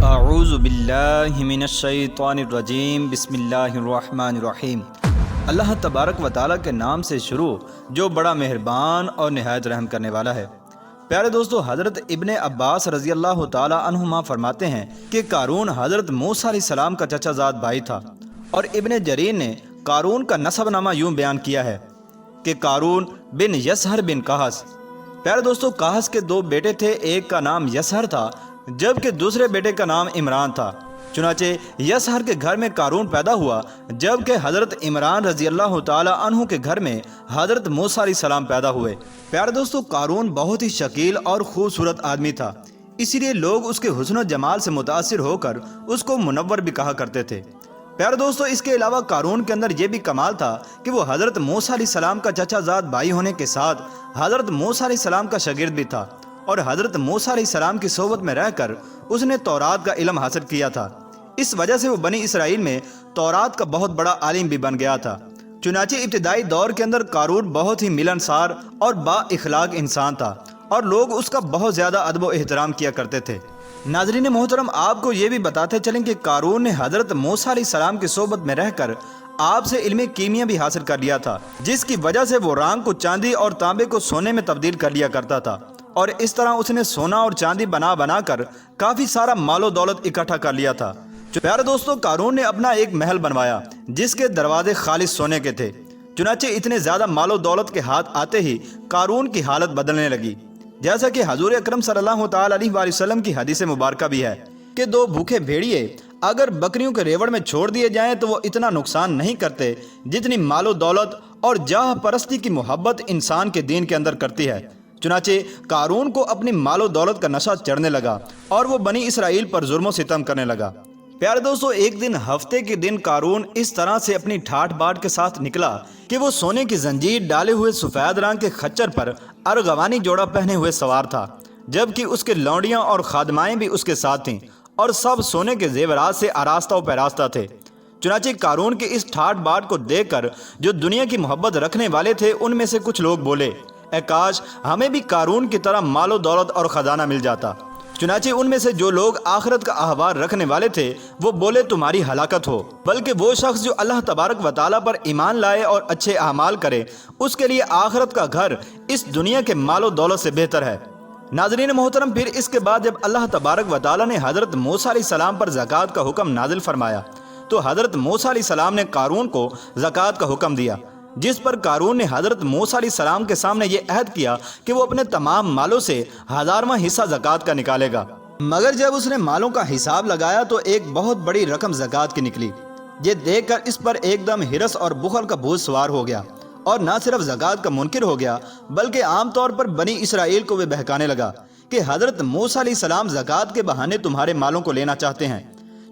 اعوذ باللہ من الشیطان الرجیم بسم اللہ الرحمن الرحیم۔ اللہ تبارک و تعالیٰ کے نام سے شروع جو بڑا مہربان اور نہایت رحم کرنے والا ہے۔ پیارے دوستو، حضرت ابن عباس رضی اللہ تعالیٰ عنہما فرماتے ہیں کہ قارون حضرت موسیٰ علیہ السلام کا چچا زاد بھائی تھا، اور ابن جریر نے قارون کا نسب نامہ یوں بیان کیا ہے کہ قارون بن یسہر بن قہس۔ پیارے دوستو، قہس کے دو بیٹے تھے، ایک کا نام یسہر تھا جبکہ دوسرے بیٹے کا نام عمران تھا۔ چنانچہ یسہر کے گھر میں قارون پیدا ہوا، جبکہ حضرت عمران رضی اللہ تعالیٰ عنہ کے گھر میں حضرت موسیٰ علیہ السلام پیدا ہوئے۔ پیارے دوستو، قارون بہت ہی شکیل اور خوبصورت آدمی تھا، اسی لیے لوگ اس کے حسن و جمال سے متاثر ہو کر اس کو منور بھی کہا کرتے تھے۔ پیارے دوستو، اس کے علاوہ قارون کے اندر یہ بھی کمال تھا کہ وہ حضرت موسیٰ علیہ السلام کا چچا زاد بھائی ہونے کے ساتھ حضرت موسیٰ علیہ السلام کا شاگرد بھی تھا، اور حضرت موسیٰ علیہ السلام کی صحبت میں رہ کر اس نے تورات کا علم حاصل کیا تھا۔ اس وجہ سے وہ بنی اسرائیل میں تورات کا بہت بڑا عالم بھی بن گیا تھا۔ چنانچہ ابتدائی دور کے اندر قارون بہت ہی ملنسار اور با اخلاق انسان تھا، اور لوگ اس کا بہت زیادہ ادب و احترام کیا کرتے تھے۔ ناظرین محترم، آپ کو یہ بھی بتاتے چلیں کہ قارون نے حضرت موسیٰ علیہ السلام کی صحبت میں رہ کر آپ سے علم کیمیا بھی حاصل کر لیا تھا، جس کی وجہ سے وہ رانگ کو چاندی اور تانبے کو سونے میں تبدیل کر لیا کرتا تھا، اور اس طرح اس نے سونا اور چاندی بنا بنا کر کافی سارا مال و دولت اکٹھا کر لیا تھا۔ پیارے دوستو، قارون نے اپنا ایک محل بنوایا جس کے دروازے خالص سونے کے تھے۔ چنانچہ اتنے زیادہ مال و دولت کے ہاتھ آتے ہی قارون کی حالت بدلنے لگی، جیسا کہ حضور اکرم صلی اللہ تعالی علیہ وآلہ وسلم کی حدیث مبارکہ بھی ہے کہ دو بھوکے بھیڑیے اگر بکریوں کے ریوڑ میں چھوڑ دیے جائیں تو وہ اتنا نقصان نہیں کرتے جتنی مال و دولت اور جاہ پرستی کی محبت انسان کے دین کے اندر کرتی ہے۔ چنانچہ قارون کو اپنی مال و دولت کا نشہ چڑھنے لگا اور وہ بنی اسرائیل پر ظلم و ستم کرنے لگا۔ پیارے دوستو، ایک دن ہفتے کے دن قارون اس طرح سے اپنی ٹھاٹ باٹ کے ساتھ نکلا کہ وہ سونے کی زنجیر ڈالے ہوئے سفید رنگ کے خچر پر ارغوانی جوڑا پہنے ہوئے سوار تھا، جبکہ اس کے لونڈیاں اور خادمائیں بھی اس کے ساتھ تھیں، اور سب سونے کے زیورات سے آراستہ و پیراستہ تھے۔ چنانچہ قارون کے اس ٹھاٹ باٹ کو دیکھ کر جو دنیا کی محبت رکھنے والے تھے ان میں سے کچھ لوگ بولے، اے کاش ہمیں بھی قارون کی طرح مال و دولت اور خزانہ مل جاتا۔ چنانچہ ان میں سے جو لوگ آخرت کا احوال رکھنے والے تھے وہ بولے، تمہاری ہلاکت ہو، بلکہ وہ شخص جو اللہ تبارک و تعالیٰ پر ایمان لائے اور اچھے اعمال کرے اس کے لیے آخرت کا گھر اس دنیا کے مال و دولت سے بہتر ہے۔ ناظرین محترم، پھر اس کے بعد جب اللہ تبارک و تعالیٰ نے حضرت موسیٰ علیہ السلام پر زکوٰۃ کا حکم نازل فرمایا تو حضرت موسیٰ علیہ السلام نے قارون کو زکوٰۃ کا حکم دیا، جس پر قارون نے حضرت موسیٰ علیہ السلام کے سامنے یہ عہد کیا کہ وہ اپنے تمام مالوں سے 1000واں حصہ زکوٰۃ کا نکالے گا۔ مگر جب اس نے مالوں کا حساب لگایا تو ایک بہت بڑی رقم زکوٰۃ کی نکلی۔ یہ دیکھ کر اس پر ایک دم ہرس اور بخل کا بھوت سوار ہو گیا، اور نہ صرف زکوٰۃ کا منکر ہو گیا بلکہ عام طور پر بنی اسرائیل کو وہ بہکانے لگا کہ حضرت موسیٰ علیہ السلام زکوٰۃ کے بہانے تمہارے مالوں کو لینا چاہتے ہیں۔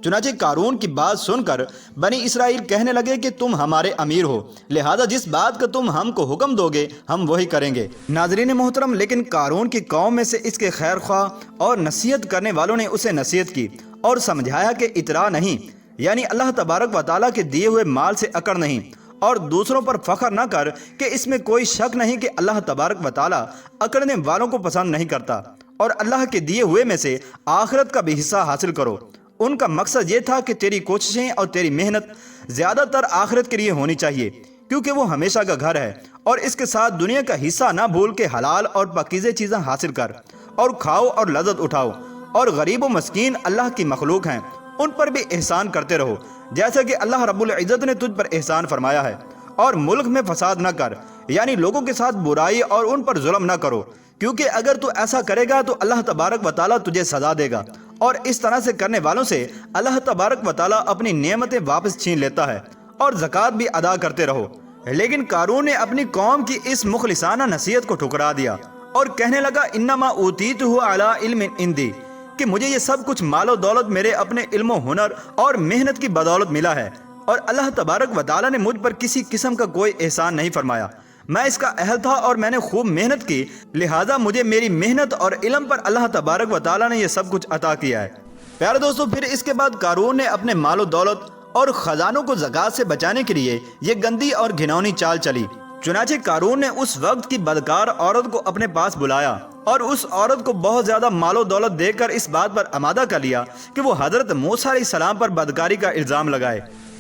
چنانچہ قارون کی بات سن کر بنی اسرائیل کہنے لگے کہ تم ہمارے امیر ہو، لہذا جس بات کا تم ہم کو حکم دو گے ہم وہی کریں گے۔ ناظرین محترم، لیکن قارون کی قوم میں سے اس کے خیر خواہ اور نصیحت کرنے والوں نے اسے نصیحت کی اور سمجھایا کہ اطراء نہیں، یعنی اللہ تبارک و تعالیٰ کے دیے ہوئے مال سے اکڑ نہیں، اور دوسروں پر فخر نہ کر کہ اس میں کوئی شک نہیں کہ اللہ تبارک و تعالیٰ اکڑنے والوں کو پسند نہیں کرتا، اور اللہ کے دیے ہوئے میں سے آخرت کا بھی حصہ حاصل کرو۔ ان کا مقصد یہ تھا کہ تیری کوششیں اور تیری محنت زیادہ تر آخرت کے لیے ہونی چاہیے، کیونکہ وہ ہمیشہ کا گھر ہے، اور اس کے ساتھ دنیا کا حصہ نہ بھول کے حلال اور پاکیزہ چیزیں حاصل کر اور کھاؤ اور لذت اٹھاؤ، اور غریب و مسکین اللہ کی مخلوق ہیں ان پر بھی احسان کرتے رہو جیسا کہ اللہ رب العزت نے تجھ پر احسان فرمایا ہے، اور ملک میں فساد نہ کر، یعنی لوگوں کے ساتھ برائی اور ان پر ظلم نہ کرو، کیونکہ اگر تو ایسا کرے گا تو اللہ تبارک و تعالیٰ تجھے سزا دے گا، اور اس طرح سے کرنے والوں سے اللہ تبارک و تعالیٰ اپنی نعمتیں واپس چھین لیتا ہے، اور زکوٰۃ بھی ادا کرتے رہو۔ لیکن قارون نے اپنی قوم کی اس مخلصانہ نصیحت کو ٹھکرا دیا اور کہنے لگا، انما اوتیتہ علی علم عندی، کہ مجھے یہ سب کچھ مال و دولت میرے اپنے علم و ہنر اور محنت کی بدولت ملا ہے، اور اللہ تبارک و تعالیٰ نے مجھ پر کسی قسم کا کوئی احسان نہیں فرمایا، میں اس کا اہل تھا اور میں نے خوب محنت کی، لہٰذا مجھے میری محنت اور علم پر اللہ تبارک و تعالیٰ نے یہ سب کچھ عطا کیا ہے۔ پیارے دوستو، پھر اس کے بعد قارون نے اپنے مال و دولت اور خزانوں کو زکوٰۃ سے بچانے کے لیے یہ گندی اور گھناؤنی چال چلی چنانچہ قارون نے اس وقت کی بدکار عورت کو اپنے پاس بلایا اور اس عورت کو بہت زیادہ مال و دولت دے کر اس بات پر آمادہ کر لیا کہ وہ حضرت موسیٰ علیہ السلام پر بدکاری کا الزام لگائے۔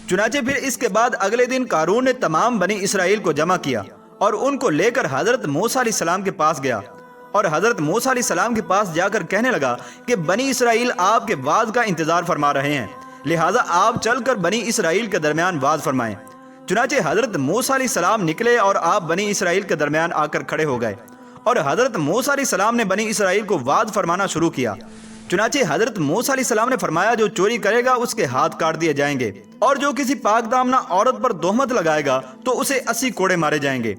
چنانچہ پھر اس کے بعد اگلے دن قارون نے تمام بنی اسرائیل کو جمع کیا اور ان کو لے کر حضرت موسیٰ علیہ السلام کے پاس گیا اور حضرت موسیٰ علیہ السلام کے پاس جا کر کہنے لگا کہ بنی اسرائیل آپ کے وعظ کا انتظار فرما رہے ہیں، لہٰذا آپ چل کر بنی اسرائیل کے درمیان وعظ فرمائیں۔ چنانچہ حضرت موسیٰ علیہ السلام نکلے اور آپ بنی اسرائیل کے درمیان آ کر کھڑے ہو گئے اور حضرت موسیٰ علیہ السلام نے بنی اسرائیل کو وعظ فرمانا شروع کیا۔ چنانچہ حضرت موسیٰ علیہ السلام نے فرمایا جو چوری کرے گا اس کے ہاتھ کاٹ دیے جائیں گے، اور جو کسی پاک دامنہ عورت پر تہمت لگائے گا تو اسے 80 کوڑے مارے جائیں گے،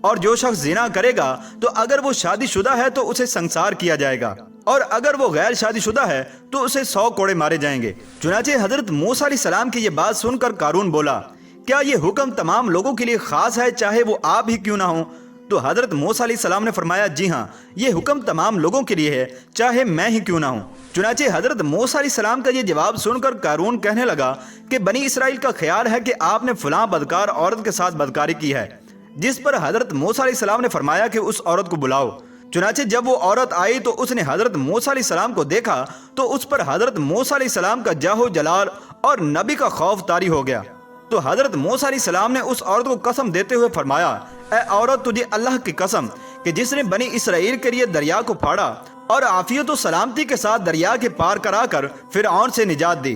اور جو شخص زنا کرے گا تو اگر وہ شادی شدہ ہے تو اسے سنسار کیا جائے گا، اور اگر وہ غیر شادی شدہ ہے تو اسے 100 کوڑے مارے جائیں گے۔ چنانچہ حضرت موسیٰ علیہ السلام کی یہ بات سن کر قارون بولا کیا یہ حکم تمام لوگوں کے لیے خاص ہے چاہے وہ آپ ہی کیوں نہ ہوں؟ تو حضرت موسیٰ علیہ السلام نے فرمایا جی ہاں، یہ حکم تمام لوگوں کے لیے ہے چاہے میں ہی کیوں نہ ہوں۔ چنانچہ حضرت موسیٰ علیہ السلام کا یہ جواب سن کر قارون کہنے لگا کہ بنی اسرائیل کا خیال ہے کہ آپ نے فلاں بدکار عورت کے ساتھ بدکاری کی ہے، جس پر حضرت موسیٰ علیہ السلام نے فرمایا کہ اس عورت کو بلاؤ۔ چنانچہ جب وہ عورت آئی تو اس نے حضرت موسیٰ علیہ السلام کو دیکھا تو اس پر حضرت موسیٰ علیہ السلام کا جاہ و جلال اور نبی کا خوف طاری ہو گیا۔ تو حضرت موسیٰ علیہ السلام نے اس عورت کو قسم دیتے ہوئے فرمایا اے عورت، تجھے اللہ کی قسم کہ جس نے بنی اسرائیل کے لیے دریا کو پھاڑا اور عافیت و سلامتی کے ساتھ دریا کے پار کرا کر فرعون سے نجات دی،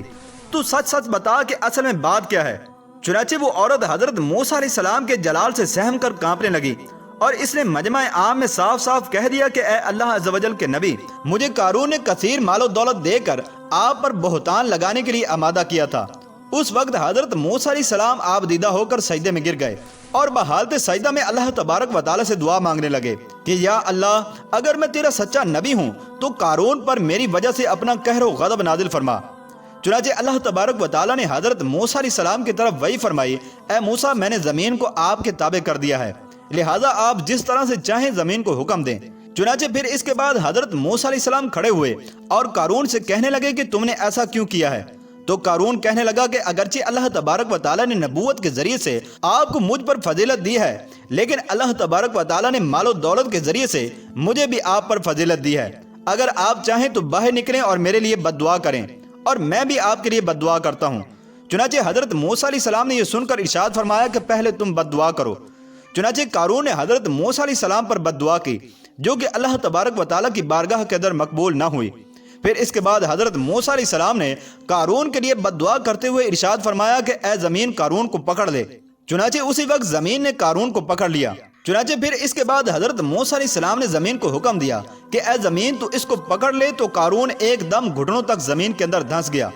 تو سچ سچ بتا کہ اصل میں بات کیا ہے۔ چنانچہ وہ عورت حضرت موسیٰ علیہ السلام کے جلال سے سہم کر کانپنے لگی اور اس نے مجمع عام میں صاف صاف کہہ دیا کہ اے اللہ عز و جل کے نبی، مجھے قارون نے کثیر مال و دولت دے کر آپ پر بہتان لگانے کے لیے آمادہ کیا تھا۔ اس وقت حضرت موسیٰ علیہ السلام آپ دیدہ ہو کر سجدے میں گر گئے اور بحالت سجدہ میں اللہ تبارک و تعالی سے دعا مانگنے لگے کہ یا اللہ، اگر میں تیرا سچا نبی ہوں تو قارون پر میری وجہ سے اپنا قہر و غضب نازل فرما۔ چنانچہ اللہ تبارک و تعالی نے حضرت موسیٰ علیہ السلام کی طرف وحی فرمائی اے موسیٰ، میں نے زمین کو آپ کے تابع کر دیا ہے، لہٰذا آپ جس طرح سے چاہیں زمین کو حکم دیں۔ چنانچہ پھر اس کے بعد حضرت موسیٰ علیہ السلام کھڑے ہوئے اور قارون سے کہنے لگے کہ تم نے ایسا کیوں کیا ہے؟ تو قارون کہنے لگا کہ اگرچہ اللہ تبارک و تعالیٰ نے نبوت کے ذریعے سے آپ کو مجھ پر فضیلت دی ہے، لیکن اللہ تبارک و تعالیٰ نے مال و دولت کے ذریعے سے مجھے بھی آپ پر فضیلت دی ہے۔ اگر آپ چاہیں تو باہر نکلیں اور میرے لیے بد دعا کریں، اور میں بھی آپ کے لیے بد دعا کرتا ہوں۔ چنانچہ حضرت موسیٰ علیہ السلام نے یہ سن کر ارشاد فرمایا کہ پہلے تم بد دعا کرو۔ چنانچہ قارون نے حضرت موسیٰ علیہ السلام پر بد دعا کی، جو کہ اللہ تبارک و تعالیٰ کی بارگاہ کے اندر مقبول نہ ہوئی۔ پھر اس کے بعد حضرت موسیٰ علیہ السلام نے قارون کے لیے بد دعا کرتے ہوئے ارشاد فرمایا کہ اے زمین قارون کو پکڑ لے۔ چنانچہ اسی وقت زمین نے قارون کو پکڑ لیا۔ چنانچہ پھر اس کے بعد حضرت موسیٰ علیہ السلام نے زمین کو حکم دیا کہ اے زمین تو اس کو پکڑ لے، تو قارون ایک دم گھٹنوں تک زمین کے اندر دھنس گیا۔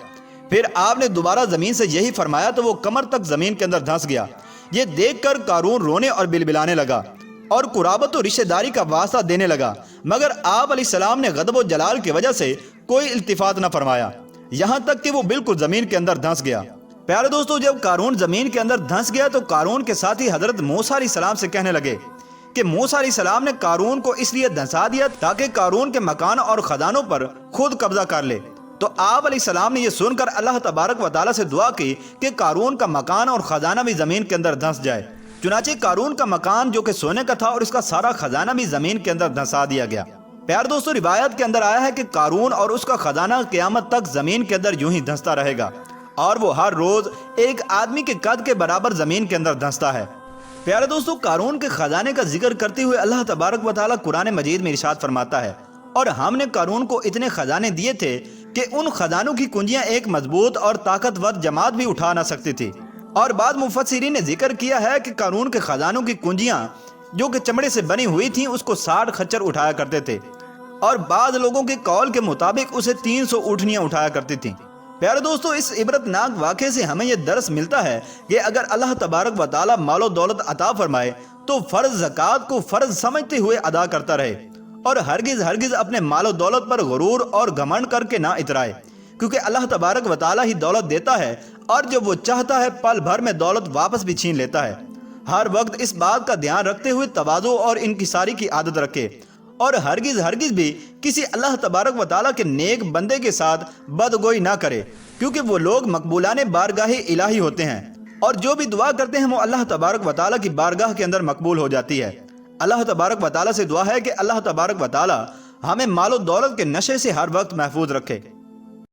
پھر آپ نے دوبارہ زمین سے یہی فرمایا تو وہ کمر تک زمین کے اندر دھنس گیا۔ یہ دیکھ کر قارون رونے اور بلبلانے لگا اور قرابت و رشتہ داری کا واسطہ دینے لگا، مگر آپ علیہ السلام نے غضب و جلال کی وجہ سے کوئی التفات نہ فرمایا، یہاں تک کہ وہ بالکل زمین کے اندر دھنس گیا۔ پیارے دوستو، جب قارون زمین کے اندر دھنس گیا تو قارون کے ساتھی حضرت موسیٰ علیہ السلام سے کہنے لگے کہ موسیٰ علیہ السلام نے قارون کو اس لیے دھنسا دیا تاکہ قارون کے مکان اور خزانوں پر خود قبضہ کر لے۔ تو آپ علیہ السلام نے یہ سن کر اللہ تبارک و تعالیٰ سے دعا کی کہ قارون کا مکان اور خزانہ بھی زمین کے اندر دھنس جائے۔ چنانچہ قارون کا مکان جو کہ سونے کا تھا اور اس کا سارا خزانہ بھی زمین کے اندر دھنسا دیا گیا۔ پیار دوستو، روایت کے اندر آیا ہے کہ قارون اور اس کا خزانہ قیامت تک زمین کے اندر یوں ہی دھنستا رہے گا، اور وہ ہر روز ایک آدمی کے قد کے برابر زمین کے اندر دھنستا ہے۔ پیارے دوستو، قارون کے خزانے کا ذکر کرتے ہوئے اللہ تبارک و تعالیٰ قرآن مجید میں ارشاد فرماتا ہے اور ہم نے قارون کو اتنے خزانے دیے تھے کہ ان خزانوں کی کنجیاں ایک مضبوط اور طاقتور جماعت بھی اٹھا نہ سکتی تھی۔ اور بعض مفسرین نے ذکر کیا ہے کہ قارون کے خزانوں کی کنجیاں جو کہ چمڑے سے بنی ہوئی تھیں اس کو 60 خچر اٹھایا کرتے تھے، اور بعض لوگوں کے قول کے مطابق اسے 300 اونٹنیاں اٹھایا کرتی تھیں۔ پیارے دوستو، اس عبرتناک واقعے سے ہمیں یہ درس ملتا ہے کہ اگر اللہ تبارک و تعالیٰ مال و دولت عطا فرمائے تو فرض زکوٰۃ کو فرض سمجھتے ہوئے ادا کرتا رہے، اور ہرگز اپنے مال و دولت پر غرور اور گھمنڈ کر کے نہ اترائے، کیونکہ اللہ تبارک و تعالیٰ ہی دولت دیتا ہے، اور جب وہ چاہتا ہے پل بھر میں دولت واپس بھی چھین لیتا ہے۔ ہر وقت اس بات کا دھیان رکھتے ہوئے تواضع اور انکساری کی عادت رکھے، اور ہرگز بھی کسی اللہ تبارک و تعالیٰ کے نیک بندے کے ساتھ بدگوئی نہ کرے، کیونکہ وہ لوگ مقبولان بارگاہ الہی ہوتے ہیں، اور جو بھی دعا کرتے ہیں وہ اللہ تبارک و تعالیٰ کی بارگاہ کے اندر مقبول ہو جاتی ہے۔ اللہ تبارک و تعالیٰ سے دعا ہے کہ اللہ تبارک و تعالیٰ ہمیں مال و دولت کے نشے سے ہر وقت محفوظ رکھے۔